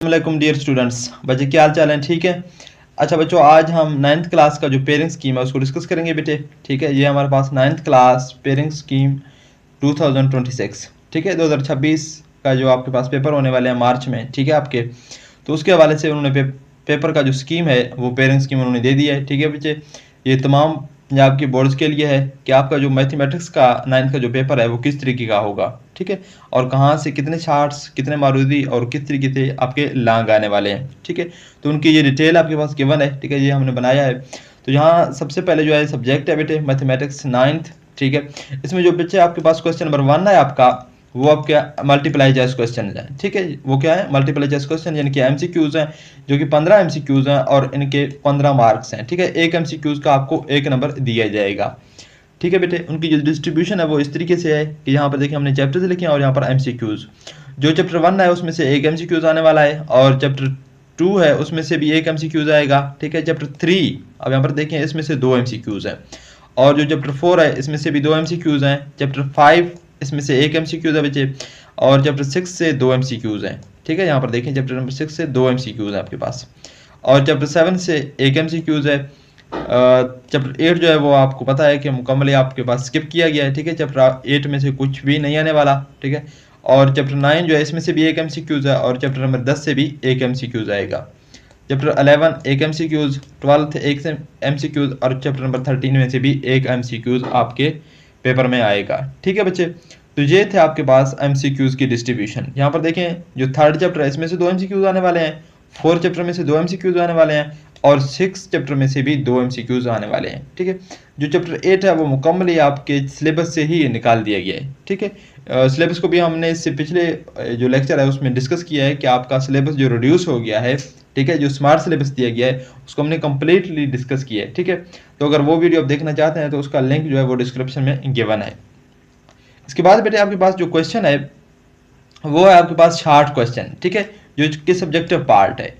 वालेकुम dear students, बच्चे क्या हाल चाल हैं? ठीक है। अच्छा बच्चों, आज हम 9th क्लास का जो पेयरिंग स्कीम है उसको डिस्कस करेंगे बेटे। ठीक है, ये हमारे पास 9th क्लास पेयरिंग स्कीम 2026, ठीक है, 2026 का जो आपके पास पेपर होने वाले हैं मार्च में, ठीक है आपके, तो उसके हवाले से उन्होंने पेपर का जो स्कीम है वो पेयरिंग स्कीम उन्होंने दे दिया है। ठीक है बच्चे, ये तमाम पंजाब की बोर्ड्स के लिए है कि आपका जो मैथमेटिक्स का 9th का जो पेपर है वो किस तरीके का होगा, ठीक है, और कहाँ से कितने शार्ट्स, कितने मारूदी और किस तरीके से आपके लॉन्ग आने वाले हैं। ठीक है, तो उनकी ये डिटेल आपके पास गिवन है। ठीक है, ये हमने बनाया है। तो यहाँ सबसे पहले जो है सब्जेक्ट है बेटे मैथमेटिक्स 9th। ठीक है, इसमें जो बच्चे आपके पास क्वेश्चन नंबर 1 है आपका, वो आपके मल्टीप्लाई चॉइस क्वेश्चन है। ठीक है, वो क्या है? मल्टीप्लाई चॉइस क्वेश्चन, यानी कि एमसीक्यूज हैं, जो कि 15 एमसीक्यूज हैं और इनके 15 मार्क्स हैं। ठीक है, एक एमसीक्यूज का आपको 1 नंबर दिया जाएगा। ठीक है बेटे, उनकी जो डिस्ट्रीब्यूशन है वो इस तरीके से है कि यहाँ पर देखिए हमने चैप्टर्स लिखे हैं और यहाँ पर एमसीक्यूज। जो चैप्टर 1 है उसमें से एक एमसीक्यूज आने वाला है, और चैप्टर 2 है उसमें से भी एक एमसीक्यूज आएगा। ठीक है, चैप्टर 3 अब यहाँ पर देखें इसमें से 2 एमसीक्यूज हैं, और जो चैप्टर 4 है इसमें से भी 2 एमसीक्यूज हैं। चैप्टर 5 इसमें से एक एमसीक्यूज है बच्चे, और चैप्टर 6 से 2 एमसीक्यूज हैं। ठीक है, यहाँ पर देखें चैप्टर नंबर 6 से 2 एमसीक्यूज हैं आपके पास, और चैप्टर 7 से एक एमसीक्यूज है। चैप्टर 8 जो है वो आपको पता है कि मुकम्मल आपके पास स्किप किया गया है। ठीक है, चैप्टर 8 में से कुछ भी नहीं आने वाला। ठीक है, और चैप्टर 9 जो है इसमें से भी एक एमसीक्यूज है, और चैप्टर नंबर 10 से भी एक एमसीक्यूज आएगा। चैप्टर 11 एक एमसीक्यूज, 12th एक एमसीक्यूज, और चैप्टर नंबर 13 में से भी एक एमसीक्यूज आपके पेपर में आएगा। ठीक है बच्चे, तो ये थे आपके पास एमसीक्यूज की डिस्ट्रीब्यूशन। यहाँ पर देखें जो 3rd चैप्टर है इसमें से 2 एमसीक्यूज आने वाले हैं, 4th चैप्टर में से 2 एमसीक्यूज आने वाले हैं, और 6th चैप्टर में से भी 2 एमसीक्यूज आने वाले हैं। ठीक है, जो चैप्टर 8 है वो मुकम्मल आपके सिलेबस से ही निकाल दिया गया है। ठीक है, सिलेबस को भी हमने इससे पिछले जो लेक्चर है उसमें डिस्कस किया है कि आपका सिलेबस जो रिड्यूस हो गया है, ठीक है, जो स्मार्ट सिलेबस दिया गया है उसको हमने कंप्लीटली डिस्कस किया है। ठीक है, तो अगर वो वीडियो आप देखना चाहते हैं तो उसका लिंक जो है वो डिस्क्रिप्शन में गिवन है। इसके बाद बेटे आपके पास जो क्वेश्चन है वो है आपके पास शार्ट क्वेश्चन। ठीक है, जो कि सब्जेक्टिव पार्ट है।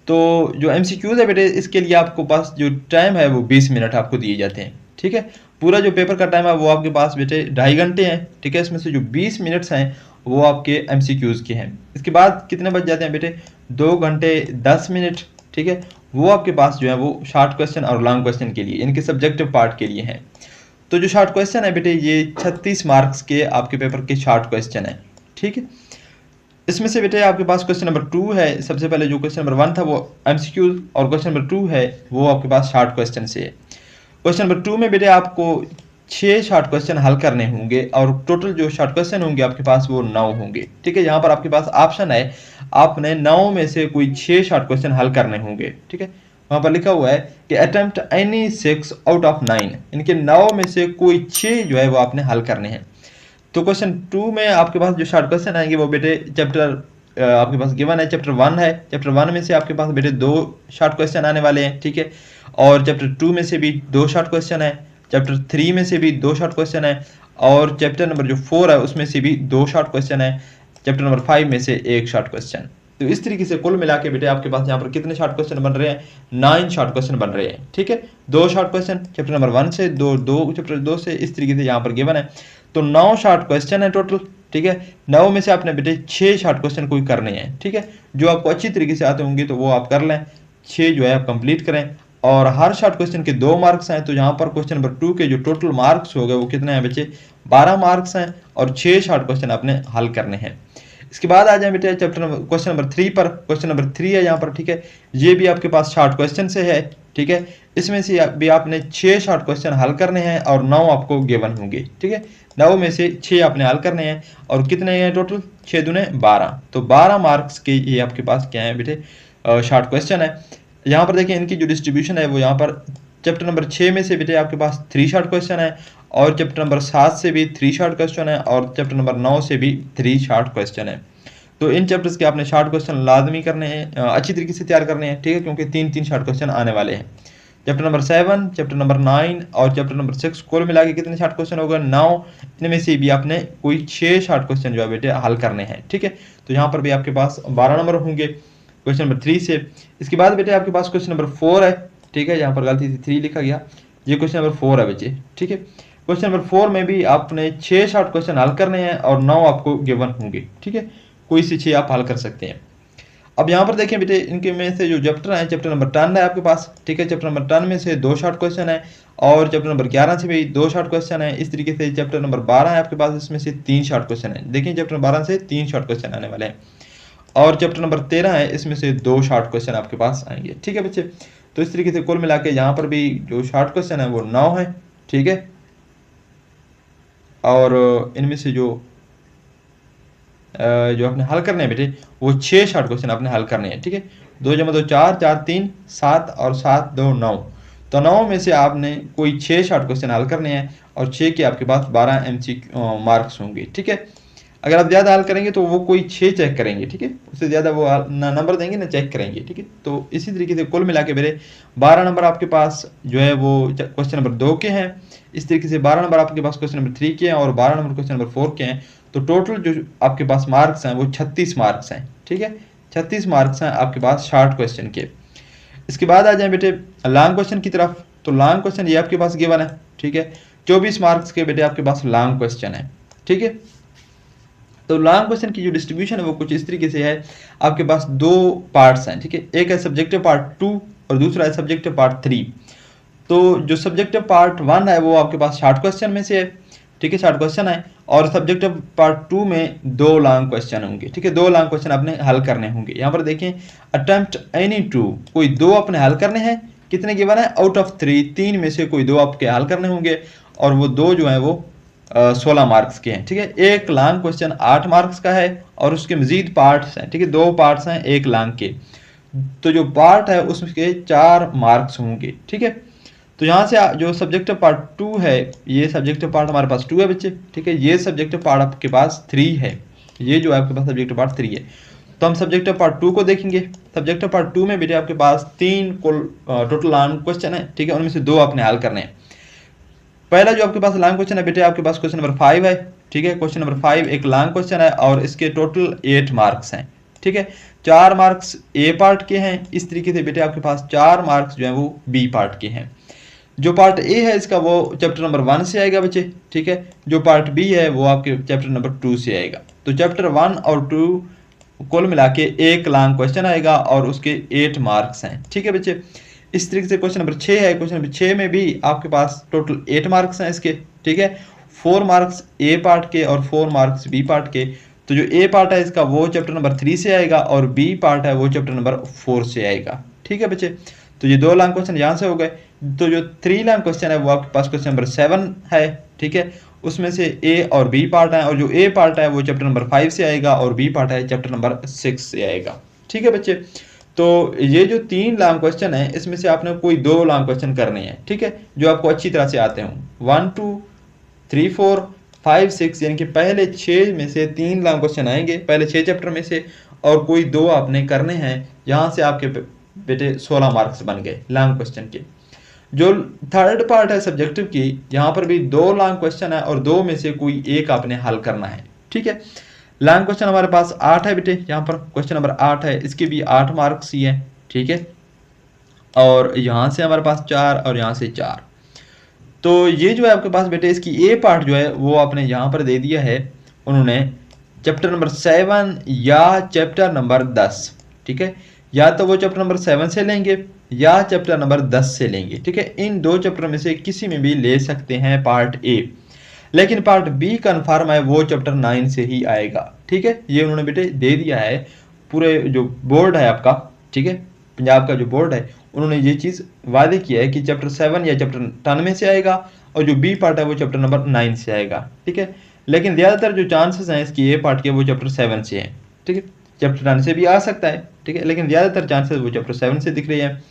तो जो एमसीक्यूज है बेटे इसके लिए आपको पास जो टाइम है वो 20 मिनट आपको दिए जाते हैं। ठीक है, पूरा जो पेपर का टाइम है वो आपके पास बेटे 2.5 घंटे हैं। ठीक है, इसमें से जो 20 मिनट्स हैं वो आपके एमसीक्यूज के हैं। इसके बाद कितने बच जाते हैं बेटे? 2 घंटे 10 मिनट। ठीक है, वो आपके पास जो है वो शॉर्ट क्वेश्चन और लॉन्ग क्वेश्चन के लिए, इनके सब्जेक्टिव पार्ट के लिए हैं। तो जो शॉर्ट क्वेश्चन है बेटे ये 36 मार्क्स के आपके पेपर के शॉर्ट क्वेश्चन है। ठीक है, इसमें से बेटे आपके पास क्वेश्चन नंबर 2 है। सबसे पहले जो क्वेश्चन नंबर 1 था वो एमसीक्यूज, और क्वेश्चन नंबर 2 है वो आपके पास शॉर्ट क्वेश्चन से है। क्वेश्चन नंबर 2 में बेटे आपको 6 शॉर्ट क्वेश्चन हल करने होंगे, और टोटल जो शॉर्ट क्वेश्चन होंगे आपके पास वो 9 होंगे। ठीक है, यहाँ पर आपके पास ऑप्शन है, आपने 9 में से कोई 6 शॉर्ट क्वेश्चन हल करने होंगे। ठीक है, वहाँ पर लिखा हुआ है कि अटेम्प्ट एनी 6 आउट ऑफ 9, इनके 9 में से कोई 6 जो है वो आपने हल करने हैं। तो क्वेश्चन 2 में आपके पास जो शॉर्ट क्वेश्चन आएंगे वो बेटे चैप्टर आपके पास गिवन है, चैप्टर 1 है। चैप्टर 1 में से आपके पास बेटे 2 शॉर्ट क्वेश्चन आने वाले हैं। ठीक है, और चैप्टर 2 में से भी 2 शॉर्ट क्वेश्चन है, चैप्टर 3 में से भी 2 शॉर्ट क्वेश्चन है, और चैप्टर नंबर जो 4 है उसमें से भी 2 शॉर्ट क्वेश्चन है, चैप्टर नंबर 5 में से 1 शॉर्ट क्वेश्चन। तो इस तरीके से कुल मिला के बेटे आपके पास यहाँ पर कितने शॉर्ट क्वेश्चन बन रहे हैं? 9 शॉर्ट क्वेश्चन बन रहे हैं। ठीक है, 2 शॉर्ट क्वेश्चन चैप्टर नंबर 1 से, 2 चैप्टर 2 से, इस तरीके से यहाँ पर गिवन है। तो 9 शॉर्ट क्वेश्चन है टोटल। ठीक है, 9 में से आपने बेटे 6 शॉर्ट क्वेश्चन कोई करने हैं। ठीक है, जो आपको अच्छी तरीके से आते होंगे तो वो आप कर लें, 6 जो है आप कंप्लीट करें, और हर शॉर्ट क्वेश्चन के 2 मार्क्स हैं। तो यहाँ पर क्वेश्चन नंबर 2 के जो टोटल मार्क्स हो गए वो कितने हैं बच्चे? 12 मार्क्स हैं, और 6 शॉर्ट क्वेश्चन आपने हल करने हैं। इसके बाद आ जाए बेटे चैप्टर क्वेश्चन नंबर 3 पर। क्वेश्चन नंबर 3 है यहाँ पर। ठीक है, ये भी आपके पास शॉर्ट क्वेश्चन से है। ठीक है, इसमें से भी आपने 6 शॉर्ट क्वेश्चन हल करने हैं, और 9 आपको गिवन होंगे। ठीक है, 9 में से 6 आपने हल करने हैं, और कितने हैं टोटल? 6 दूने 12, तो 12 मार्क्स के ये आपके पास क्या है बेटे? शॉर्ट क्वेश्चन है। यहाँ पर देखिए इनकी जो डिस्ट्रीब्यूशन है वो यहाँ पर चैप्टर नंबर 6 में से बेटे आपके पास 3 शॉर्ट क्वेश्चन है, और चैप्टर नंबर 7 से भी 3 शॉर्ट क्वेश्चन है, और चैप्टर नंबर 9 से भी 3 शॉर्ट क्वेश्चन है। तो इन चैप्टर्स के आपने शॉर्ट क्वेश्चन लाजमी करने हैं, अच्छी तरीके से तैयार करने हैं। ठीक है, क्योंकि 3 शॉर्ट क्वेश्चन आने वाले हैं। चैप्टर नंबर 7, चैप्टर नंबर 9 और चैप्टर नंबर 6 कुल मिला के कितने शॉर्ट क्वेश्चन होगा? 9। इनमें से भी आपने कोई 6 शॉर्ट क्वेश्चन जो है बेटे हल करने हैं। ठीक है, तो यहाँ पर भी आपके पास 12 नंबर होंगे क्वेश्चन नंबर 3 से। इसके बाद बेटे आपके पास क्वेश्चन नंबर 4 है। ठीक है, यहाँ पर गलती से 3 लिखा गया, ये क्वेश्चन नंबर 4 है बच्चे। ठीक है, क्वेश्चन नंबर 4 में भी आपने 6 शॉर्ट क्वेश्चन हल करने हैं, और 9 आपको गिवन होंगे। ठीक है, कोई से 6 आप हल कर सकते हैं। अब यहाँ पर देखें बेटे, इनके में से जो चैप्टर है, चैप्टर नंबर 10 है आपके पास, ठीक है। चैप्टर नंबर 10 में से 2 शॉर्ट क्वेश्चन है और चैप्टर नंबर 11 से भी 2 शॉर्ट क्वेश्चन है। इस तरीके से चैप्टर नंबर 12 है आपके पास, इसमें से 3 शॉर्ट क्वेश्चन है। देखिए चैप्टर 12 से 3 शॉर्ट क्वेश्चन आने वाले हैं और चैप्टर नंबर 13 है, इसमें से 2 शॉर्ट क्वेश्चन आपके पास आएंगे, ठीक है बच्चे। तो इस तरीके से कुल मिला के यहाँ पर भी जो शॉर्ट क्वेश्चन है वो 9 है, ठीक है। और इनमें से जो आपने हल करने हैं बेटे, वो 6 शॉर्ट क्वेश्चन आपने हल करने हैं, ठीक है। 2 जमा 2 4, 4 3 7 और 7 2 9। तो 9 में से आपने कोई 6 शॉर्ट क्वेश्चन हल करने हैं और 6 के आपके पास 12 MCQ मार्क्स होंगे, ठीक है। अगर आप ज़्यादा हल करेंगे तो वो कोई 6 चेक करेंगे, ठीक है। उससे ज़्यादा वो ना नंबर देंगे ना चेक करेंगे, ठीक है। तो इसी तरीके से कुल मिला के मेरे 12 नंबर आपके पास जो है वो क्वेश्चन नंबर 2 के हैं। इस तरीके से 12 नंबर आपके पास क्वेश्चन नंबर 3 के हैं और 12 नंबर क्वेश्चन नंबर 4 के हैं। तो टोटल जो आपके पास मार्क्स हैं वो 36 मार्क्स हैं, ठीक है। 36 मार्क्स हैं आपके पास शॉर्ट क्वेश्चन के। इसके बाद आ जाए बेटे लॉन्ग क्वेश्चन की तरफ। तो लॉन्ग क्वेश्चन ये आपके पास गिवन है, ठीक है। 24 मार्क्स के बेटे आपके पास लॉन्ग क्वेश्चन है, ठीक है। तो लॉन्ग क्वेश्चन की जो डिस्ट्रीब्यूशन है वो कुछ इस तरीके से है। आपके पास 2 पार्ट्स हैं, ठीक है। एक है सब्जेक्टिव पार्ट 2 और दूसरा है सब्जेक्टिव पार्ट 3। तो जो सब्जेक्टिव पार्ट 1 है वो आपके पास शॉर्ट क्वेश्चन में से है, ठीक है, शॉर्ट क्वेश्चन है। और सब्जेक्टिव पार्ट 2 में 2 लॉन्ग क्वेश्चन होंगे, ठीक है। 2 लॉन्ग क्वेश्चन आपने हल करने होंगे। यहाँ पर देखें अटेम्प्ट एनी 2, कोई 2 अपने हल करने हैं। कितने गिवन है? आउट ऑफ 3 में से कोई 2 आपके हल करने होंगे और वो 2 जो है वो 16 मार्क्स के हैं, ठीक है। एक लॉन्ग क्वेश्चन 8 मार्क्स का है और उसके मजीद पार्ट्स हैं, ठीक है। 2 पार्ट्स हैं एक लॉन्ग के। तो जो पार्ट है उसके 4 मार्क्स होंगे, ठीक है। तो यहाँ से जो सब्जेक्टिव पार्ट 2 है, ये सब्जेक्टिव पार्ट हमारे पास 2 है बच्चे, ठीक है। ये सब्जेक्टिव पार्ट आपके पास 3 है, ये जो आपके पास सब्जेक्टिव पार्ट 3 है। तो हम सब्जेक्टिव पार्ट 2 को देखेंगे। सब्जेक्टिव पार्ट 2 में बेटे आपके पास 3 टोटल लॉन्ग क्वेश्चन है, ठीक है। उनमें से 2 आपने हल करने हैं। पहला जो आपके पास लॉन्ग क्वेश्चन है बेटे आपके पास क्वेश्चन नंबर 5 है, ठीक है। क्वेश्चन नंबर 5 एक लॉन्ग क्वेश्चन है और इसके टोटल 8 मार्क्स हैं, ठीक है। 4 मार्क्स ए पार्ट के हैं। इस तरीके से बेटे आपके पास 4 मार्क्स जो है वो बी पार्ट के हैं। जो पार्ट ए है इसका वो चैप्टर नंबर 1 से आएगा बच्चे, ठीक है। जो पार्ट बी है वो आपके चैप्टर नंबर 2 से आएगा। तो चैप्टर 1 और 2 कुल मिला के एक लॉन्ग क्वेश्चन आएगा और उसके 8 मार्क्स हैं, ठीक है बच्चे। इस तरीके से क्वेश्चन नंबर 6 है। क्वेश्चन नंबर 6 में भी आपके पास टोटल 8 मार्क्स हैं इसके, ठीक है। 4 मार्क्स ए पार्ट के और 4 मार्क्स बी पार्ट के। तो जो ए पार्ट है इसका वो चैप्टर नंबर 3 से आएगा और बी पार्ट है वो चैप्टर नंबर 4 से आएगा, ठीक है बच्चे। तो ये 2 लॉन्ग क्वेश्चन यहाँ से हो गए। तो जो 3 लॉन्ग क्वेश्चन है वो आपके पास क्वेश्चन नंबर 7 है, ठीक है। उसमें से ए और बी पार्ट है और जो ए पार्ट है वो चैप्टर नंबर 5 से आएगा और बी पार्ट है चैप्टर नंबर 6 से आएगा, ठीक है बच्चे। तो ये जो 3 लॉन्ग क्वेश्चन है इसमें से आपने कोई 2 लॉन्ग क्वेश्चन करने हैं, ठीक है, जो आपको अच्छी तरह से आते हों। 1 2 3 4 5 6 यानी कि पहले 6 में से 3 लॉन्ग क्वेश्चन आएंगे, पहले 6 चैप्टर में से, और कोई 2 आपने करने हैं। यहाँ से आपके बेटे 16 मार्क्स बन गए लॉन्ग क्वेश्चन के। जो थर्ड पार्ट है सब्जेक्टिव की, यहाँ पर भी 2 लॉन्ग क्वेश्चन है और 2 में से कोई एक आपने हल करना है, ठीक है। लॉन्ग क्वेश्चन हमारे पास 8 है बेटे, यहाँ पर क्वेश्चन नंबर 8 है, इसके भी 8 मार्क्स ही है, ठीक है। और यहाँ से हमारे पास 4 और यहाँ से 4। तो ये जो है आपके पास बेटे इसकी ए पार्ट जो है वो आपने यहाँ पर दे दिया है उन्होंने चैप्टर नंबर 7 या चैप्टर नंबर 10, ठीक है। या तो वो चैप्टर नंबर 7 से लेंगे या चैप्टर नंबर 10 से लेंगे, ठीक है। इन 2 चैप्टर में से किसी में भी ले सकते हैं पार्ट ए। लेकिन पार्ट बी कन्फर्म है वो चैप्टर 9 से ही आएगा, ठीक है। ये उन्होंने बेटे दे दिया है, पूरे जो बोर्ड है आपका, ठीक है, पंजाब का जो बोर्ड है, उन्होंने ये चीज़ वादे किया है कि चैप्टर 7 या चैप्टर 10 में से आएगा और जो बी पार्ट है वो चैप्टर नंबर 9 से आएगा, ठीक है। लेकिन ज़्यादातर जो चांसेस हैं इसकी ए पार्ट के वो चैप्टर 7 से हैं, ठीक है। चैप्टर 10 से भी आ सकता है, ठीक है, लेकिन ज़्यादातर चांसेस वो चैप्टर 7 से दिख रही है।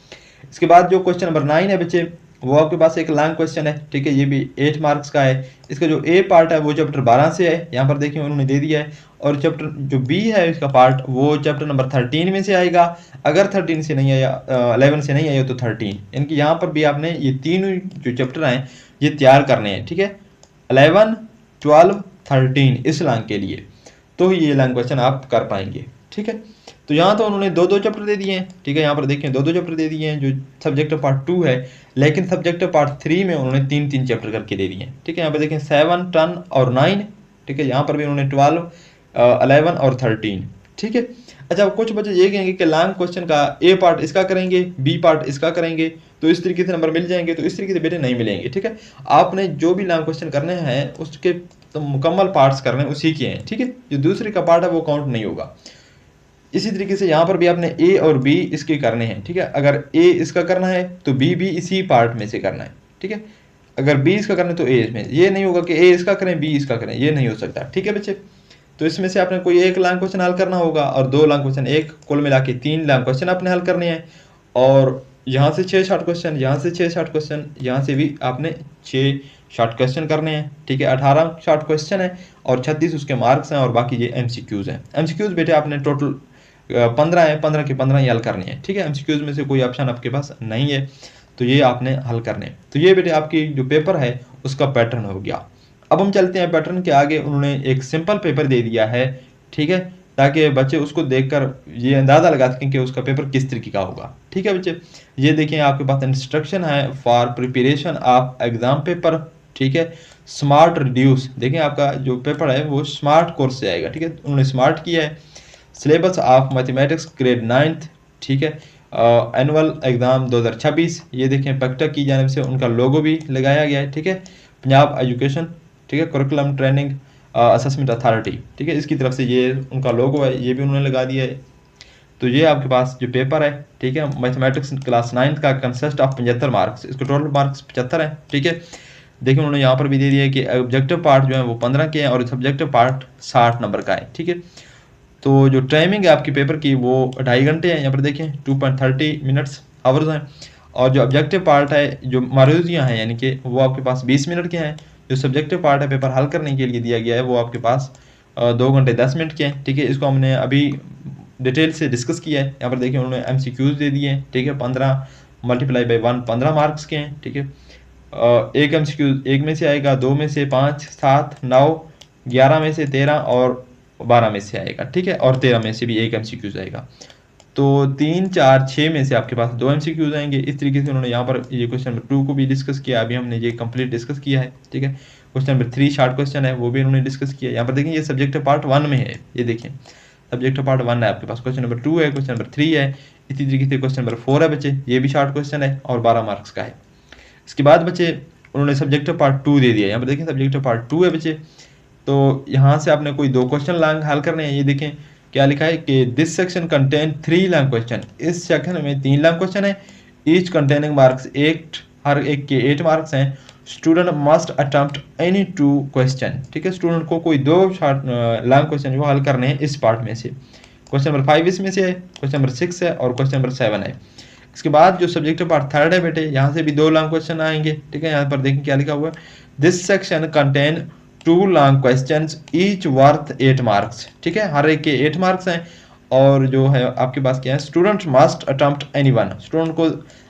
इसके बाद जो क्वेश्चन नंबर 9 है बच्चे, वो आपके पास एक लॉन्ग क्वेश्चन है, ठीक है। ये भी 8 मार्क्स का है। इसका जो ए पार्ट है वो चैप्टर 12 से है, यहाँ पर देखिए उन्होंने दे दिया है। और चैप्टर जो बी है इसका पार्ट वो चैप्टर नंबर 13 में से आएगा। अगर 13 से नहीं आया, 11 से नहीं आया तो 13, इनकी यहाँ पर भी आपने ये 3 जो चैप्टर हैं ये तैयार करने हैं, ठीक है। 11 12 13 इस लॉन्ग के लिए, तो ये लॉन्ग क्वेश्चन आप कर पाएंगे, ठीक है। तो यहाँ तो उन्होंने 2-2 चैप्टर दे दिए हैं, ठीक है। यहाँ पर देखिए 2-2 चैप्टर दे दिए हैं जो सब्जेक्टिव पार्ट 2 है, लेकिन सब्जेक्टिव पार्ट 3 में उन्होंने 3-3 चैप्टर करके दे दिए हैं, ठीक है। यहाँ पर देखें 7 10 और 9, ठीक है। यहाँ पर भी उन्होंने 12 11 और 13, ठीक है। अच्छा, कुछ बच्चे ये कहेंगे कि लॉन्ग क्वेश्चन का ए पार्ट इसका करेंगे, बी पार्ट इसका करेंगे, तो इस तरीके से नंबर मिल जाएंगे। तो इस तरीके से बेटे नहीं मिलेंगे, ठीक है। आपने जो भी लॉन्ग क्वेश्चन करने हैं उसके तो मुकम्मल पार्ट्स करने हैं, उसी के हैं, ठीक है। जो दूसरे का पार्ट है वो काउंट नहीं होगा। इसी तरीके से यहाँ पर भी आपने ए और बी इसके करने हैं, ठीक है। अगर ए इसका करना है तो बी भी इसी पार्ट में से करना है, ठीक है। अगर बी इसका करना है तो ए इसमें, ये नहीं होगा कि ए इसका करें बी इसका करें, ये नहीं हो सकता, ठीक है बच्चे। तो इसमें से आपने कोई एक लॉन्ग क्वेश्चन हल करना होगा और दो लॉन्ग क्वेश्चन, एक कुल मिला के 3 लॉन्ग क्वेश्चन आपने हल करने हैं। और यहाँ से 6 शॉर्ट क्वेश्चन, यहाँ से 6 शॉर्ट क्वेश्चन, यहाँ से भी आपने 6 शॉर्ट क्वेश्चन करने हैं, ठीक है। 18 शॉर्ट क्वेश्चन है और 36 उसके मार्क्स हैं और बाकी ये एमसीक्यूज हैं। एमसीक्यूज बेटे आपने टोटल 15 है, 15 के 15 ही हल करनी है, ठीक है। एमसीक्यूज में से कोई ऑप्शन आपके पास नहीं है, तो ये आपने हल करने हैं। तो ये बेटे आपकी जो पेपर है उसका पैटर्न हो गया। अब हम चलते हैं पैटर्न के आगे। उन्होंने एक सिंपल पेपर दे दिया है, ठीक है, ताकि बच्चे उसको देखकर ये अंदाज़ा लगा सकें कि उसका पेपर किस तरीके का होगा, ठीक है बच्चे। ये देखिए आपके पास इंस्ट्रक्शन है for preparation of exam paper, ठीक है। स्मार्ट रिड्यूस, देखें आपका जो पेपर है वो स्मार्ट कोर्स से आएगा, ठीक है। उन्होंने स्मार्ट किया है। Syllabus of mathematics grade 9th, ठीक है। एनुअल एग्ज़ाम 2026, ये देखें पक्टा की जानिब से उनका लोगो भी लगाया गया है, ठीक है। पंजाब एजुकेशन, ठीक है, करिकुलम ट्रेनिंग असेसमेंट अथॉरिटी, ठीक है, इसकी तरफ से ये उनका लोगो है, ये भी उन्होंने लगा दिया है। तो ये आपके पास जो पेपर है, ठीक है, मैथमेटिक्स क्लास 9th का कंसिस्ट ऑफ 75 मार्क्स, इसको टोटल मार्क्स 75 हैं, ठीक है। देखिए उन्होंने यहाँ पर भी दे दिया है कि ऑब्जेक्टिव पार्ट जो है वो 15 के हैं और सब्जेक्टिव पार्ट 60 नंबर का है, ठीक है। तो जो टाइमिंग है आपकी पेपर की वो 2.5 घंटे है, यहाँ पर देखें 2.30 मिनट्स आवर्स हैं। और जो ऑब्जेक्टिव पार्ट है, जो मारूजियाँ हैं, यानी कि वो आपके पास 20 मिनट के हैं। जो सब्जेक्टिव पार्ट है पेपर हल करने के लिए दिया गया है वो आपके पास 2 घंटे 10 मिनट के हैं, ठीक है। इसको हमने अभी डिटेल से डिस्कस किया है। यहाँ पर देखिए उन्होंने एमसीक्यूज दे दिए हैं, ठीक है। 15 मल्टीप्लाई बाई 1 15 मार्क्स के हैं, ठीक है। एक एमसीक्यू एक में से आएगा, 2 में से 5, 7, 9, 11 में से 13 और 12 में से आएगा, ठीक है। और 13 में से भी एक एमसीक्यूज आएगा। तो 3, 4, 6 में से आपके पास 2 एमसीक्यूज आएंगे। इस तरीके से उन्होंने यहाँ पर ये क्वेश्चन नंबर 2 को भी डिस्कस किया, अभी हमने ये कंप्लीट डिस्कस किया है, ठीक है। क्वेश्चन नंबर 3 शॉर्ट क्वेश्चन है, वो भी उन्होंने डिस्कस किया। यहाँ पर देखें ये सब्जेक्ट पार्ट 1 में है, ये देखिए सब्जेक्ट पार्ट 1 है आपके पास। क्वेश्चन नंबर 2 है, क्वेश्चन नंबर 3 है, इसी तरीके से क्वेश्चन नंबर 4 है बच्चे, ये भी शॉर्ट क्वेश्चन है और 12 मार्क्स का है। इसके बाद बच्चे उन्होंने सब्जेक्टिव पार्ट 2 दे दिया। यहाँ पर देखें सब्जेक्टिव पार्ट 2 है बच्चे। तो यहाँ से आपने कोई 2 क्वेश्चन लॉन्ग हल करने हैं। ये देखें क्या लिखा है कि this section contain 3 long question, इस सेक्शन में 3 लॉन्ग क्वेश्चन है। ईच कंटेनिंग मार्क्स 8, हर एक के 8 मार्क्स हैं। Student must attempt any 2 question, ठीक है। स्टूडेंट को कोई 2 लॉन्ग क्वेश्चन जो हल करने हैं इस पार्ट में से। क्वेश्चन नंबर 5 इसमें से है, क्वेश्चन नंबर 6 है और क्वेश्चन नंबर 7 है। इसके बाद जो सब्जेक्टिव पार्ट 3 है बेटे, यहाँ से भी 2 लॉन्ग क्वेश्चन आएंगे, ठीक है। यहाँ पर देखें क्या लिखा हुआ है, this section contain 2 long questions each worth 8 marks, ठीक है। हर एक के 8 मार्क्स हैं। और जो है आपके पास क्या है, student must attempt any one, student को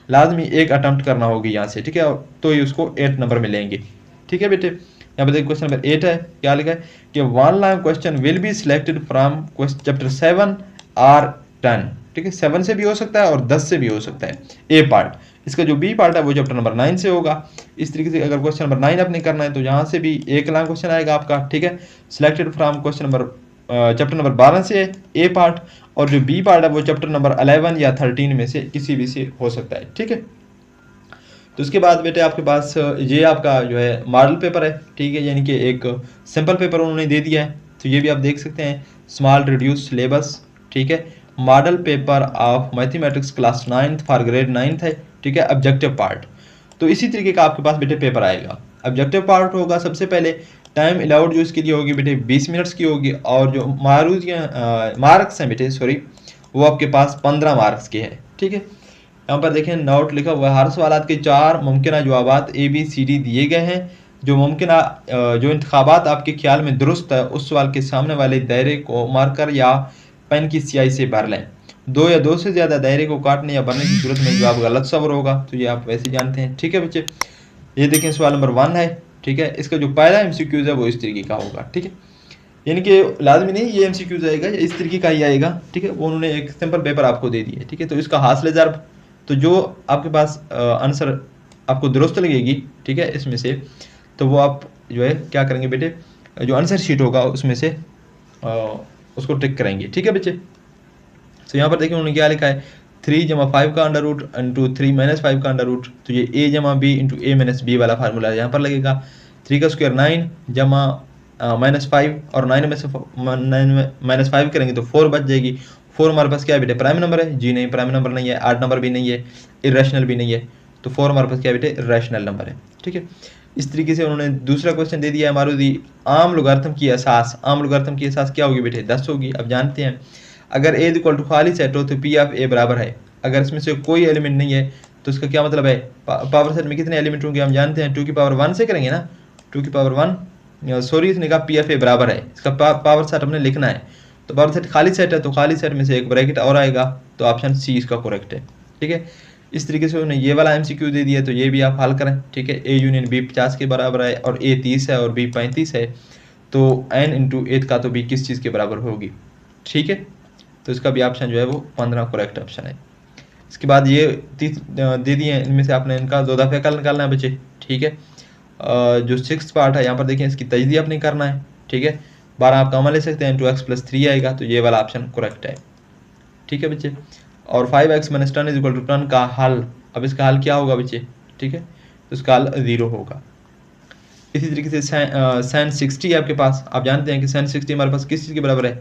लाजमी एक अटेम्प्ट करना होगी यहाँ से, ठीक है, तो ही उसको 8 नंबर मिलेंगे, ठीक है बेटे। यहाँ पर देखिए क्वेश्चन नंबर 8 है, क्या लिखा है कि 1 long question will be selected from chapter 7 और 10, ठीक है। 7 से भी हो सकता है और 10 से भी हो सकता है ए पार्ट। इसका जो बी पार्ट है वो चैप्टर नंबर 9 से होगा। इस तरीके से अगर क्वेश्चन नंबर 9 आपने करना है तो यहाँ से भी एक लॉन्ग क्वेश्चन आएगा आपका, ठीक है। Selected from question number chapter number 12 से ए पार्ट, और जो बी पार्ट है वो चैप्टर नंबर 11 या 13 में से किसी भी से हो सकता है, ठीक है। तो उसके बाद बेटे आपके पास ये आपका जो है मॉडल पेपर है, ठीक है, यानी कि एक सिंपल पेपर उन्होंने दे दिया है। तो ये भी आप देख सकते हैं, स्मॉल रिड्यूस सिलेबस, ठीक है। Model paper of mathematics class 9th for grade 9th है, ठीक है। ऑब्जेक्टिव पार्ट, तो इसी तरीके का आपके पास बेटे पेपर आएगा। ऑब्जेक्टिव पार्ट होगा सबसे पहले, टाइम अलाउड जो इसके लिए होगी बेटे 20 मिनट्स की होगी। और जो मार्क्स हैं बेटे, सॉरी, वो आपके पास 15 मार्क्स के हैं, ठीक है। यहाँ पर देखें नोट लिखा हुआ है, हर सवालात के 4 मुमकिन जवाबात ABCD दिए गए हैं। जो मुमकिन जो इंतखाबात आपके ख्याल में दुरुस्त है उस सवाल के सामने वाले दायरे को मार्कर या पेन की स्याही से भर लें। 2 या 2 से ज़्यादा दायरे को काटने या भरने की सूरत में जवाब गलत सबर होगा, तो ये आप वैसे जानते हैं, ठीक है बच्चे। ये देखें सवाल नंबर 1 है, ठीक है। इसका जो पहला MCQs है वो इस तरीके का होगा, ठीक है। यानी कि लाजमी नहीं ये MCQs आएगा, इस तरीके का ही आएगा, ठीक है। वो उन्होंने एक सिंपल पेपर आपको दे दिया, ठीक है। तो इसका हासिल ज़रब, तो जो आपके पास आंसर आपको दुरुस्त लगेगी, ठीक है, इसमें से, तो वो आप जो है क्या करेंगे बेटे, जो आंसर शीट होगा उसमें से उसको टिक करेंगे, ठीक है बच्चे। तो यहाँ पर देखिए उन्होंने क्या लिखा है, 3 जमा 5 का अंडर रूट इंटू 3 माइनस 5 का अंडर रूट, तो ये a जमा बी इंटू ए माइनस बी वाला फार्मूला यहाँ पर लगेगा। 3 का स्क्वायर 9 जमा -5 और 9 में से -5 करेंगे तो 4 बच जाएगी। 4 हमारे पास क्या है बेटे, प्राइम नंबर है? जी नहीं, प्राइम नंबर नहीं है, आड नंबर भी नहीं है, इरेशनल भी नहीं है, तो 4 हमारे पास क्या है बेटे, रैशनल नंबर है। ठीक है, इस तरीके से उन्होंने दूसरा क्वेश्चन दे दिया है मारुति। आम लोगारिथम की असास, आम लोगारिथम की असास क्या होगी बेटे, 10 होगी। अब जानते हैं अगर a इक्वल टू खाली सेट हो तो p ऑफ a बराबर है। अगर इसमें से कोई एलिमेंट नहीं है तो इसका क्या मतलब है, पावर सेट में कितने एलिमेंट होंगे हम जानते हैं, 2 की पावर 1 से करेंगे ना, 2 की पावर 1, सॉरी इसने कहा p ऑफ a बराबर है, इसका पावर सेट हमने लिखना है। तो पावर सेट खाली सेट है तो खाली सेट में से एक ब्रैकेट और आएगा, तो ऑप्शन सी इसका करेक्ट है। ठीक है, इस तरीके से उन्होंने ये वाला एमसीक्यू दे दिया, तो ये भी आप हल करें। ठीक है, a यूनियन b 50 के बराबर है और a 30 है और b 35 है, तो n इंटू 8 का तो b किस चीज़ के बराबर होगी। ठीक है, तो इसका भी ऑप्शन जो है वो 15 करेक्ट ऑप्शन है। इसके बाद ये 30 दे दिए हैं, इनमें से आपने इनका दो दफ़े कल निकालना है बच्चे। ठीक है, जो 6th पार्ट है यहाँ पर देखिए इसकी तजदी आपने करना है। ठीक है, 12 आप कॉमन ले सकते हैं, 2x + 3 आएगा, तो ये वाला ऑप्शन करेक्ट है। ठीक है बच्चे, और 5x - 10 = 10 का हल, अब इसका हल क्या होगा बच्चे। ठीक है, तो इसका हल 0 होगा। इसी तरीके से sin 60 आपके पास, आप जानते हैं कि sin 60 हमारे पास किस चीज़ के बराबर है,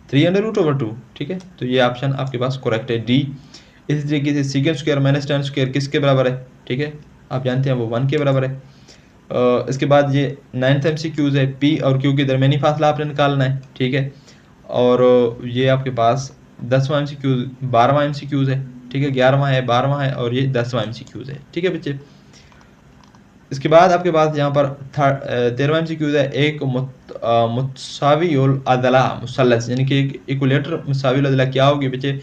3√/2। ठीक है, तो ये ऑप्शन आपके पास करेक्ट है, डी। इसी तरीके से sec² - tan² किसके बराबर है, ठीक है, आप जानते हैं वो 1 के बराबर है। इसके बाद ये 9th MCQs है, P और Q के दरमियानी फासला आपने निकालना है। ठीक है, और ये आपके पास 10वां MCQ 12वां MCQs है। ठीक है, 11वां है, 12वां है और ये 10वां MCQs है। ठीक है बच्चे, इसके बाद आपके पास यहाँ पर 13वां MCQ है, एक मुतसावियुल अदला मुसल्लस, यानी कि एक इक्विलेटर मुसावियुल अदला क्या होगी बच्चे,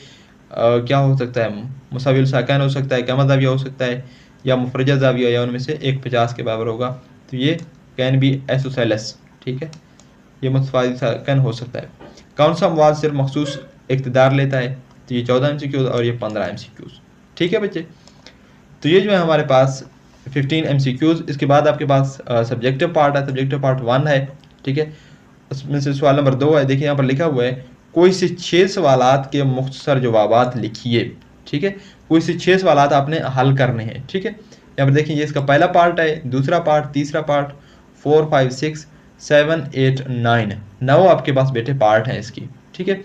क्या हो सकता है, मुसावियुल साकिन हो सकता है, गमा ज़ाविया हो सकता है, या मुफरजा ज़ाविया, या उनमें से एक 50 के बराबर होगा, तो ये कैन बी एसोसेलस। ठीक है, ये मुतसावियुल साकिन हो सकता है। कौन सा मवाद सिर्फ मखसूस इक़्तिदार लेता है, तो ये 14 MCQ और ये 15 MCQ। ठीक है बच्चे, तो ये जो है हमारे पास 15 MCQs। इसके बाद आपके पास सब्जेक्टिव पार्ट है, सब्जेक्टिव पार्ट 1 है। ठीक है, उसमें से सवाल नंबर 2 है, देखिए यहाँ पर लिखा हुआ है कोई से 6 सवालात के मुख्तसर जवाबात लिखिए। ठीक है, कोई से 6 सवालात आपने हल करने हैं। ठीक है, यहाँ पर देखिए ये इसका पहला पार्ट है, दूसरा पार्ट, तीसरा पार्ट, 4, 5, 6, 7, 8, 9 आपके पास बेटे पार्ट हैं इसकी। ठीक है,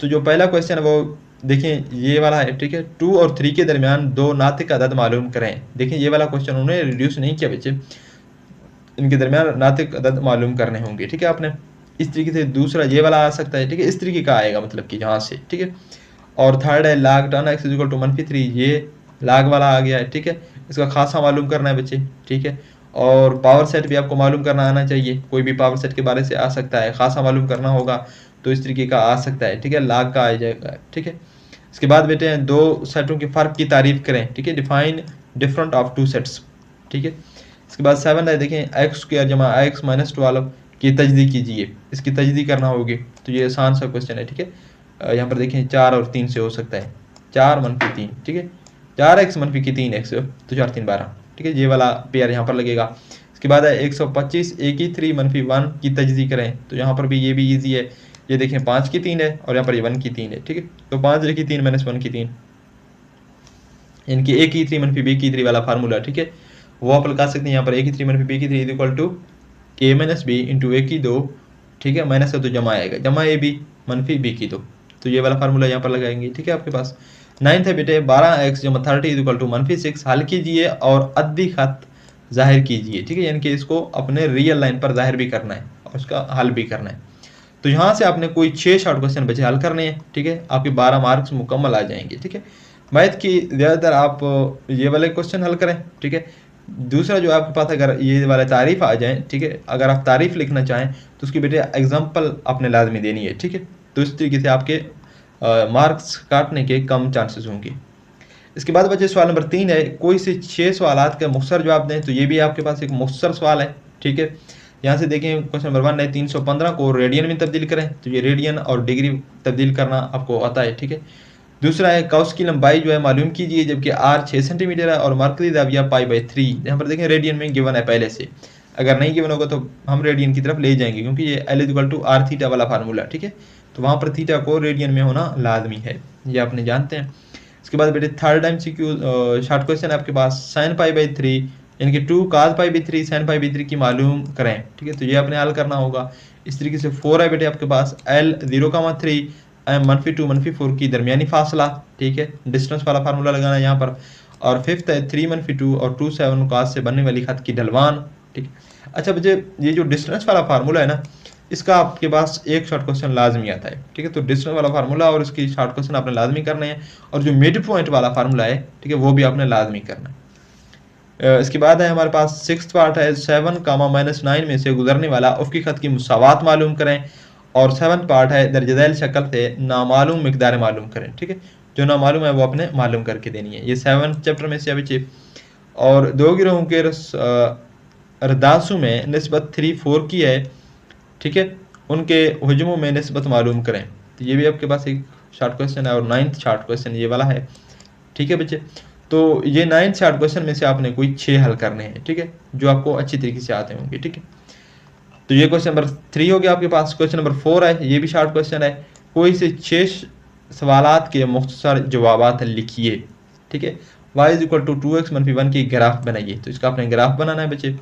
तो जो पहला क्वेश्चन है वो देखिए ये वाला है। ठीक है, 2 और 3 के दरमियान दो नातिक अदद मालूम करें। देखिए ये वाला क्वेश्चन उन्होंने रिड्यूस नहीं किया बच्चे, इनके दरमियान नातिक अदद मालूम करने होंगे। ठीक है, आपने इस तरीके से, दूसरा ये वाला आ सकता है। ठीक है, इस तरीके का आएगा, मतलब कि यहाँ से। ठीक है, और थर्ड है log tan x = -3, ये log वाला आ गया है। ठीक है, इसका खासा मालूम करना है बच्चे। ठीक है, और पावर सेट भी आपको मालूम करना आना चाहिए, कोई भी पावर सेट के बारे से आ सकता है, खासा मालूम करना होगा तो इस तरीके का आ सकता है। ठीक है, log का आ जाएगा। ठीक है, इसके बाद बेटे हैं दो सेटों के फ़र्क की तारीफ करें। ठीक है, डिफाइन डिफरेंट ऑफ 2 सेट्स। ठीक है, इसके बाद 7 है, देखें x² जमा x - 12 की तजदी कीजिए, इसकी तजदी करना होगी, तो ये आसान सा क्वेश्चन है। ठीक है, यहाँ पर देखें 4 और 3 से हो सकता है, 4 - 3। ठीक है, 4x - 3x, तो 4 3 12। ठीक है, ये वाला पेयर यहाँ पर लगेगा। इसके बाद है 125 a की 3 - 1 की तजदी करें, तो यहाँ पर भी ये भी ईजी है। ये देखें 5 की 3 है और यहाँ पर ये 1 की 3 है। ठीक है, तो 5 की 3 - 1 की 3, इनकी a की 3 - b की 3 वाला फार्मूला। ठीक है, वो आप लगा सकते हैं। यहाँ पर a की 3 - b की 3 = a - b इंटू a की 2। ठीक है, माइनस का तो जमा आएगा, जमा ab - b की 2, तो ये वाला फार्मूला यहाँ पर लगाएंगे। ठीक है, आपके पास 9th है बेटे 12x जमा 30 = -6, हल कीजिए और अद्दी खत जाहिर कीजिए। ठीक है, यानी कि इसको अपने रियल लाइन पर जाहिर भी करना है और उसका हल भी करना है। तो यहाँ से आपने कोई 6 शॉर्ट क्वेश्चन बचे हल करने हैं। ठीक है, आपके 12 मार्क्स मुकम्मल आ जाएंगे। ठीक है, मैथ की ज़्यादातर आप ये वाले क्वेश्चन हल करें। ठीक है, दूसरा जो आपके पास अगर ये वाला तारीफ़ आ जाए, ठीक है, अगर आप तारीफ़ लिखना चाहें तो उसकी बेटे एग्जाम्पल आपने लाजमी देनी है। ठीक है, तो इस तरीके से आपके मार्क्स काटने के कम चांसेस होंगे। इसके बाद बच्चे सवाल नंबर 3 है, कोई से 6 सवालात का मुख्तसर जवाब दें, तो ये भी आपके पास एक मुख्तसर सवाल है। ठीक है, यहाँ से देखें क्वेश्चन नंबर 1 है 315 को रेडियन में तब्दील करें, तो ये रेडियन और डिग्री तब्दील करना आपको आता है। ठीक है, दूसरा है कौस की लंबाई जो है मालूम कीजिए, जबकि r 6 सेंटीमीटर है और मरकज़ी ज़ाविया π/3। यहाँ पर देखें रेडियन में गिवन है पहले से, अगर नहीं गिवन होगा तो हम रेडियन की तरफ ले जाएंगे, क्योंकि ये L = r थीटा वाला फार्मूला। ठीक है, तो वहाँ पर थीटा को रेडियन में होना लाजमी है, ये आपने जानते हैं। इसके बाद बेटे थर्ड MCQ शॉर्ट क्वेश्चन है आपके पास, sin π/3 यानी कि 2 cos π/3 sin π/3 की मालूम करें, ठीक है। तो ये आपने हल करना होगा। इस तरीके से 4 है बेटे आपके पास, L 0,3 -2 -4 की दरमियानी फासला, ठीक है, डिस्टेंस वाला फार्मूला लगाना है यहाँ पर। और फिफ्थ है 3 -2 और 2 7 cos से बनने वाली खत की ढलवान, ठीक है। अच्छा बच्चे ये जो डिस्टेंस वाला फार्मूला है ना, इसका आपके पास एक शॉर्ट क्वेश्चन लाजमी आता है, ठीक है। तो डिस्टेंस वाला फार्मूला और इसकी शॉर्ट क्वेश्चन आपने लाजमी करने हैं, और जो मिड पॉइंट वाला फार्मूला है, ठीक है, वो भी आपने लाजमी करना है। इसके बाद है हमारे पास सिक्स्थ पार्ट है, 7, -9 में से गुजरने वाला उफ़क़ी खत की मुसावात मालूम करें। और 7th पार्ट है, दर्ज झैल शक्ल से नामालूम मिकदार मालूम करें, ठीक है। जो नामालूम है वो आपने मालूम करके देनी है। ये 7th चैप्टर में से बच्चे। और दो गिरोहों के रदासों में निस्बत 3-4 की है, ठीक है, उनके हुजमों में निस्बत मालूम करें। तो ये भी आपके पास एक शॉर्ट क्वेश्चन है। और 9th शॉर्ट क्वेश्चन ये वाला है, ठीक है बच्चे। तो ये 9th शॉर्ट क्वेश्चन में से आपने कोई 6 हल करने हैं, ठीक है, जो आपको अच्छी तरीके से आते होंगे, ठीक है। तो ये क्वेश्चन नंबर 3 हो गया आपके पास। क्वेश्चन नंबर 4 है, ये भी शॉर्ट क्वेश्चन है। कोई से 6 सवालात के मुख्तसर जवाबात लिखिए, ठीक है। y = 2x - 1 की ग्राफ बनाइए। तो इसका आपने ग्राफ बनाना है बच्चे।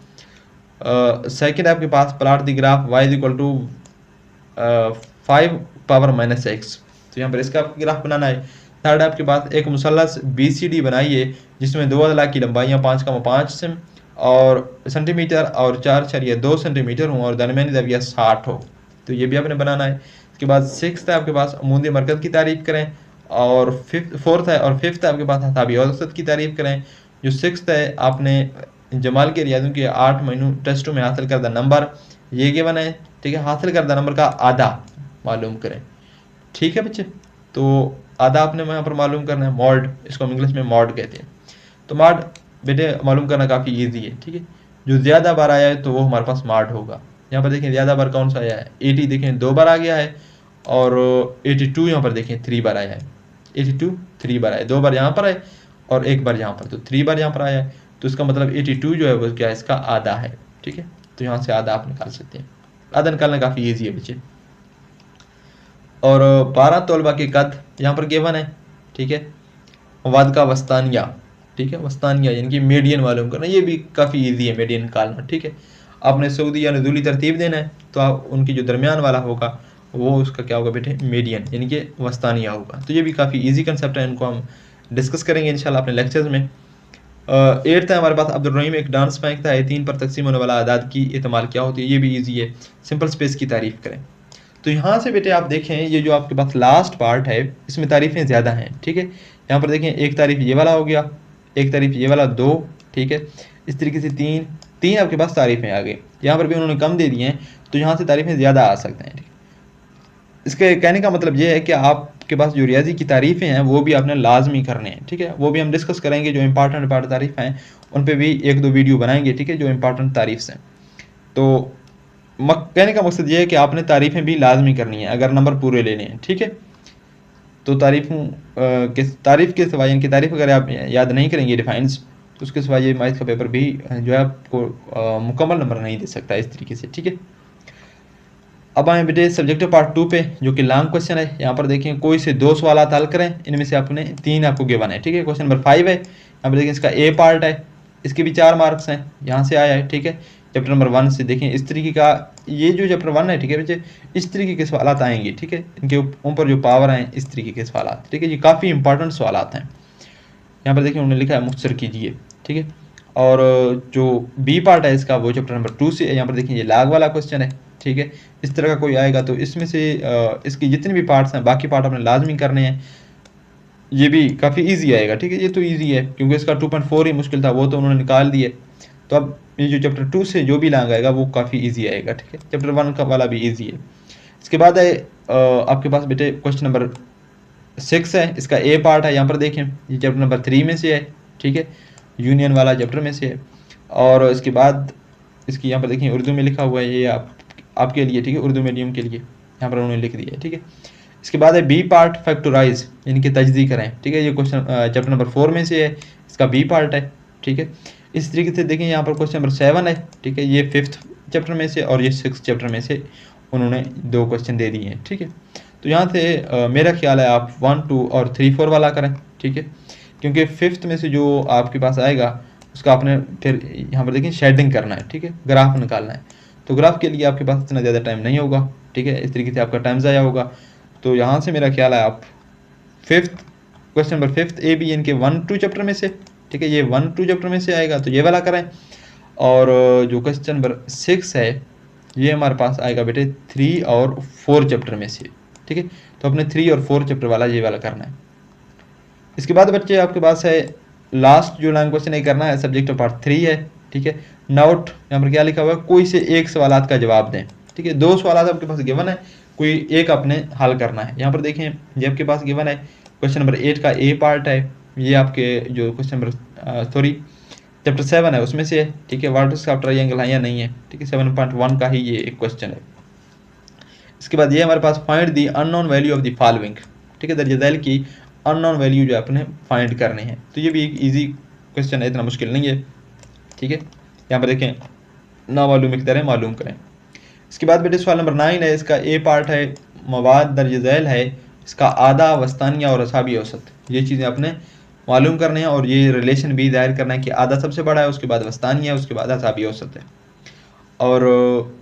सेकंड है आपके पास, plot the graph y = 5⁻⁻x। तो यहाँ पर इसका आपको ग्राफ बनाना है। थर्ड है आपके पास, एक मुसल्लस BCD बनाइए जिसमें दो अदला की लंबाइयाँ 5,5 और सेंटीमीटर और 4.2 सेंटीमीटर हों और दरमियानी ज़ाविया 60 हो। तो ये भी आपने बनाना है। इसके बाद सिक्स्थ है आपके पास, अमूदी मरकज़ की तारीफ़ करें। और फोर्थ है और फिफ्थ है आपके पास, हसाबी औसत की तारीफ़ करें। जो सिक्स्थ है, आपने जमाल के रियाज़ों के 8 महीनों टेस्टों में हासिल करदा नंबर ये गिवन है, ठीक है, हासिल करदा नंबर का आधा मालूम करें, ठीक है बच्चे। तो आधा आपने यहाँ पर मालूम करना है, मॉड, इसको हम इंग्लिश में मॉड कहते हैं। तो मॉड बेटे मालूम करना काफ़ी इजी है, ठीक है। जो ज़्यादा बार आया है तो वो हमारे पास मॉड होगा। यहाँ पर देखें ज़्यादा बार कौन सा आया है, 80 देखें 2 बार आ गया है। और 82 यहाँ पर देखें 3 बार आया है। 82 3 बार आया, 2 बार यहाँ पर है और 1 बार यहाँ पर, तो 3 बार यहाँ पर आया है। तो इसका मतलब 82 जो है वो क्या है, इसका आधा है, ठीक है। तो यहाँ से आधा आप निकाल सकते हैं। आधा निकालना काफ़ी ईजी है बच्चे। और 12 तलबा के कद यहाँ पर गिवन है, ठीक है। वद का वस्तानिया, ठीक है, वस्तानिया यानी कि मीडियन मालूम करना, ये भी काफ़ी इजी है मीडियन निकालना, ठीक है। आपने सऊदी या नज़ूली तरतीब देना है, तो आप उनकी जो दरमियान वाला होगा वो उसका क्या होगा बेटे, मीडियन यानी कि वस्तानिया होगा। तो ये भी काफ़ी इजी कंसेप्ट है, इनको हम डिस्कस करेंगे इंशाल्लाह अपने लेक्चर्स में। 8th है हमारे पास, अब्दुल रहीम एक डांस बैंक था, 3 पर तकसीम होने वाला आदाद की इस्तेमाल क्या होती है, ये भी ईजी है। सिंपल स्पेस की तारीफ़ करें। तो यहाँ से बेटे आप देखें, ये जो आपके पास लास्ट पार्ट है इसमें तारीफ़ें ज़्यादा हैं, ठीक है। यहाँ पर देखें एक तारीफ़ ये वाला हो गया, एक तारीफ़ ये वाला 2, ठीक है। इस तरीके से 3 आपके पास तारीफ़ें आ गई। यहाँ पर भी उन्होंने कम दे दिए हैं, तो यहाँ से तारीफ़ें ज़्यादा आ सकते हैं, ठीक है। इसके कहने का मतलब ये है कि आपके पास जो रियाजी की तारीफ़ें हैं वो भी आपने लाजमी करने हैं, ठीक है। वो भी हम डिस्कस करेंगे। जो इंपॉर्टेंट तारीफ़ हैं उन पर भी 1-2 वीडियो बनाएंगे, ठीक है, जो इंपॉर्टेंट तारीफ़ हैं। तो कहने का मकसद ये है कि आपने तारीफ़ें भी लाजमी करनी है अगर नंबर पूरे लेने हैं, ठीक है। तो तारीफ़ के सिवा, यानी कि तारीफ़ अगर आप याद नहीं करेंगे डिफाइंस, तो उसके सिवा ये मैथ का पेपर भी जो है आपको मुकम्मल नंबर नहीं दे सकता इस तरीके से, ठीक है। अब आए बेटे सब्जेक्टिव पार्ट 2 पे, जो कि लॉन्ग क्वेश्चन है। यहाँ पर देखें कोई से 2 सवाल हल करें, इनमें से आपने 3 आपको गिवन है, ठीक है। क्वेश्चन नंबर 5 है, यहाँ पर देखें इसका ए पार्ट है, इसके भी 4 मार्क्स हैं, यहाँ से आया है, ठीक है। चैप्टर नंबर 1 से देखें इस तरीके का, ये जो चैप्टर 1 है, ठीक है बच्चे, इस तरीके के सवाल आएंगे, ठीक है। इनके ऊपर जो पावर हैं इस तरीके के सवाल, ठीक है। ये काफ़ी इंपॉर्टेंट सवाल हैं। यहाँ पर देखिए उन्होंने लिखा है मुख्तसर कीजिए, ठीक है। और जो बी पार्ट है इसका, वो चैप्टर नंबर 2 से है। यहाँ पर देखिए ये लाग वाला क्वेश्चन है, ठीक है। इस तरह का कोई आएगा तो इसमें से इसके जितने भी पार्ट्स हैं, बाकी पार्ट आपने लाजमी करने हैं। ये भी काफ़ी इजी आएगा, ठीक है। ये तो इजी है क्योंकि इसका 2.4 ही मुश्किल था, वो तो उन्होंने निकाल दिए। तो अब ये जो चैप्टर 2 से जो भी लांग आएगा वो काफ़ी इजी आएगा, ठीक है। चैप्टर 1 का वाला भी इजी है। इसके बाद है आपके पास बेटे क्वेश्चन नंबर 6 है, इसका ए पार्ट है। यहाँ पर देखें ये चैप्टर नंबर 3 में से है, ठीक है, यूनियन वाला चैप्टर में से है। और इसके बाद इसकी यहाँ पर देखें उर्दू में लिखा हुआ है, ये आपके लिए, ठीक है, उर्दू मीडियम के लिए यहाँ पर उन्होंने लिख दिया है, ठीक है। इसके बाद है बी पार्ट, फैक्टराइज यानी कि तजदी करें, ठीक है। ये क्वेश्चन चैप्टर नंबर 4 में से है, इसका बी पार्ट है, ठीक है। इस तरीके से देखें यहाँ पर क्वेश्चन नंबर 7 है, ठीक है। ये 5th चैप्टर में से और ये 6th चैप्टर में से उन्होंने 2 क्वेश्चन दे दिए हैं, ठीक है। तो यहाँ से मेरा ख्याल है आप 1, 2 और 3, 4 वाला करें, ठीक है, क्योंकि 5th में से जो आपके पास आएगा उसका आपने फिर यहाँ पर देखिए शेडिंग करना है, ठीक है, ग्राफ निकालना है। तो ग्राफ के लिए आपके पास इतना ज़्यादा टाइम नहीं होगा, ठीक है, इस तरीके से आपका टाइम ज़ाया होगा। तो यहाँ से मेरा ख्याल है आप 5th question number 5th A B इनके 1, 2 चैप्टर में से, ठीक है, ये 1, 2 चैप्टर में से आएगा तो ये वाला करें। और जो क्वेश्चन नंबर 6 है ये हमारे पास आएगा बेटे 3 और 4 चैप्टर में से, ठीक है, तो अपने 3 और 4 चैप्टर वाला ये वाला करना है। इसके बाद बच्चे आपके पास है लास्ट जो लॉन्ग क्वेश्चन है करना है, सब्जेक्ट पार्ट 3 है, ठीक है। नोट यहाँ पर क्या लिखा हुआ है, कोई से एक सवालात का जवाब दें, ठीक है, 2 सवालात आपके पास गिवन है, कोई एक आपने हल करना है। यहाँ पर देखें ये आपके पास गिवन है क्वेश्चन नंबर 8 का ए पार्ट है, ये आपके जो क्वेश्चन नंबर सॉरी चैप्टर 7 है उसमें से है, ठीक है, व्हाट इज ट्रायंगल है या नहीं है, ठीक है, 7.1 का ही ये एक क्वेश्चन है। इसके बाद ये हमारे पास find the unknown value of the following, ठीक है, दर्ज झैल की अननोन वैल्यू जो अपने फाइंड करनी है। तो ये भी एक इजी क्वेश्चन है, इतना मुश्किल नहीं है, ठीक है। यहाँ पर देखें ना मालूम इकदार मालूम करें। इसके बाद बेटे सवाल नंबर 9 है, इसका ए पार्ट है मवाद दर्ज झैल है, इसका आधा वस्तानिया और असाबी औसत, ये चीज़ें आपने मालूम करने हैं और ये रिलेशन भी जाहिर करना है कि आधा सबसे बड़ा है, उसके बाद वस्तानिया है, उसके बाद असाबी औसत है। और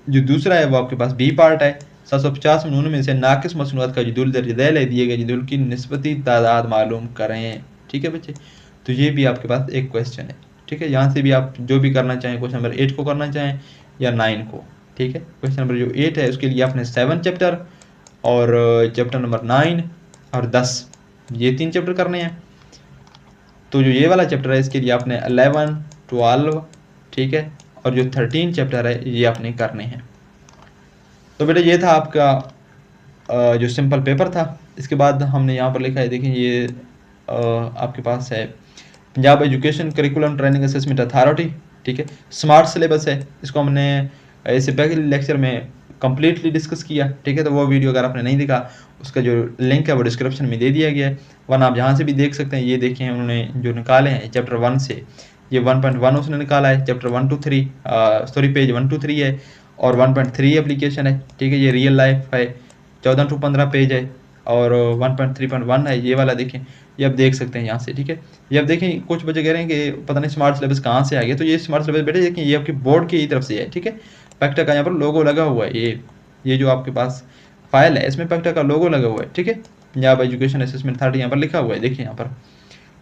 जो दूसरा है वो आपके पास बी पार्ट है, 750 मनून में से नाकिस मसनूआत का जदुल दर्ज झैल है, दिए गए जदुल की निस्बती तादाद मालूम करें, ठीक है बच्चे। तो ये भी आपके पास एक क्वेश्चन है, ठीक है, यहाँ से भी आप जो भी करना चाहें, क्वेश्चन नंबर 8 को करना चाहें या 9 को, ठीक है। क्वेश्चन नंबर जो 8 है उसके लिए आपने 7 चैप्टर और चैप्टर नंबर 9 और 10 ये 3 चैप्टर करने हैं। तो जो ये वाला चैप्टर है इसके लिए आपने 11, 12, ठीक है, और जो 13 चैप्टर है ये आपने करने हैं। तो बेटा ये था आपका जो सिंपल पेपर था। इसके बाद हमने यहाँ पर लिखा है, देखिए ये आपके पास है Punjab education curriculum training assessment authority, ठीक है, स्मार्ट सिलेबस है, इसको हमने इससे पहले लेक्चर में कम्प्लीटली डिस्कस किया, ठीक है। तो वो वीडियो अगर आपने नहीं देखा उसका जो लिंक है वो डिस्क्रिप्शन में दे दिया गया है, वरना आप जहाँ से भी देख सकते हैं। ये देखें उन्होंने जो निकाले हैं चैप्टर 1 से, ये 1.1 उसने निकाला है, chapter 1 to 3 sorry page 1 to 3 है, और 1.3 एप्लीकेशन है, ठीक है, ये रियल लाइफ है, 14 to 15 पेज है, और 1.3.1 है ये वाला, देखें ये आप देख सकते हैं यहाँ से, ठीक है। ये आप देखें कुछ बच्चे कह रहे हैं कि पता नहीं स्मार्ट सिलेबस कहाँ से आ गया, तो ये स्मार्ट सिलेबस बेटे देखें ये आपकी बोर्ड की तरफ से है, ठीक है, पैक्टा का यहाँ पर लोगो लगा हुआ है, ये जो आपके पास फाइल है इसमें पैक्टा का लोगो लगा हुआ है, ठीक है, पंजाब एजुकेशन असेसमेंट अथॉरिटी यहाँ पर लिखा हुआ है, देखिए यहाँ पर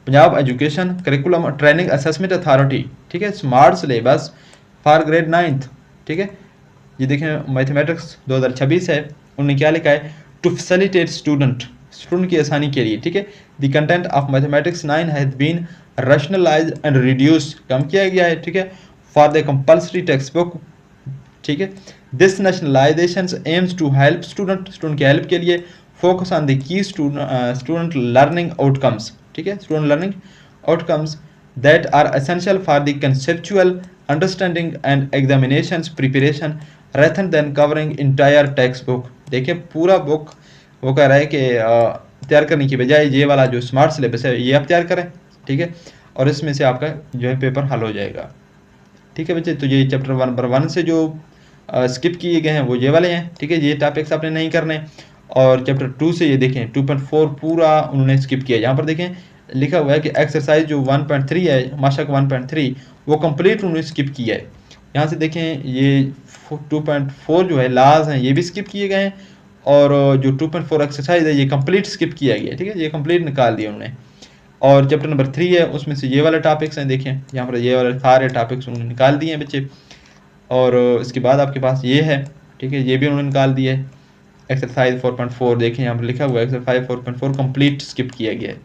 Punjab education curriculum training assessment authority, ठीक है, smart syllabus for grade 9th, ठीक है। ये देखें मैथमेटिक्स 2026 है, उन्होंने क्या लिखा है, टू फैसिलिटेट स्टूडेंट की आसानी के लिए, ठीक है, the content of mathematics 9 has been rationalise and reduce, कम किया गया है, ठीक है, for the compulsory text book, ठीक है। This nationalisation aims to help student की हेल्प के लिए, focus on the key student learning outcomes, ठीक है, student learning outcomes that are essential for the conceptual understanding and examinations preparation rather than covering entire text book. देखिए पूरा book वो कह रहा है कि तैयार करने की बजाय ये वाला जो स्मार्ट सिलेबस है ये आप तैयार करें, ठीक है, और इसमें से आपका जो है पेपर हल हो जाएगा, ठीक है बच्चे। तो ये चैप्टर 1 से जो स्किप किए गए हैं वो ये वाले हैं, ठीक है, ये टॉपिक्स आपने नहीं करने। और चैप्टर 2 से ये देखें 2.4 पूरा उन्होंने स्किप किया। यहाँ पर देखें लिखा हुआ है कि एक्सरसाइज जो 1.3 है माशक 1.3 वो कंप्लीट उन्होंने स्किप किया है। यहाँ से देखें ये 2.4 जो है लाज हैं ये भी स्किप किए गए हैं, और जो 2.4 एक्सरसाइज है ये कंप्लीट स्किप किया गया है, ठीक है, ये कंप्लीट निकाल दिया उन्होंने। और चैप्टर नंबर 3 है उसमें से ये वाले टॉपिक्स हैं, देखें यहाँ पर ये वाले सारे टॉपिक्स उन्होंने निकाल दिए हैं बच्चे। और इसके बाद आपके पास ये है, ठीक है, ये भी उन्होंने निकाल दिया है। एक्सरसाइज 4.4 देखें यहाँ पर लिखा हुआ है एक्सरसाइज 4.4 कंप्लीट स्किप किया गया है।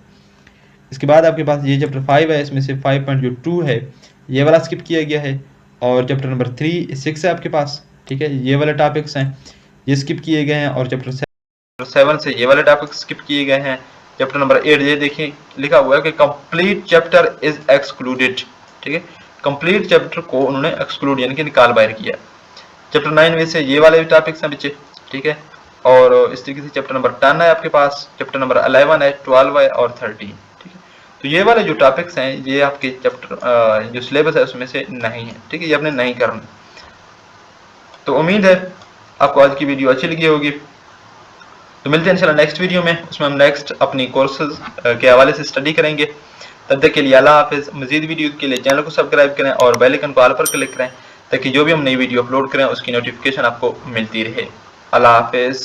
इसके बाद आपके पास ये चैप्टर 5 है, इसमें से 5.2 है ये वाला स्किप किया गया है। और चैप्टर नंबर 6 है आपके पास, ठीक है, ये वाले टॉपिक्स हैं ये स्किप किए गए हैं। और चैप्टर 7 से ये वाले टॉपिक्स स्किप किए गए हैं। चैप्टर नंबर 8 ये देखिए लिखा हुआ है कि कंप्लीट चैप्टर इज एक्सक्लूडेड, ठीक है, कंप्लीट चैप्टर को उन्होंने एक्सक्लूड यानी कि निकाल बाहर किया। चैप्टर 9 में से ये वाले टॉपिक्स हैं बच्चे, ठीक है। और इस तरीके से चैप्टर नंबर 10 है आपके पास, चैप्टर नंबर 11 है, 12 है और 13, ठीक है। तो ये वाले जो टॉपिक्स हैं ये आपके चैप्टर जो सिलेबस है उसमें से नहीं है, ठीक है, ये आपने नहीं करना। तो उम्मीद है आपको आज की वीडियो अच्छी लगी होगी। तो मिलते हैं इंशाल्लाह नेक्स्ट वीडियो में, उसमें हम नेक्स्ट अपनी कोर्सेज के हवाले से स्टडी करेंगे। तब तक के लिए अल्लाह हाफिज़। मज़ीद वीडियो के लिए चैनल को सब्सक्राइब करें और बेल आइकन को ऑल पर क्लिक करें ताकि जो भी हम नई वीडियो अपलोड करें उसकी नोटिफिकेशन आपको मिलती रहे। अल्लाह हाफिज़।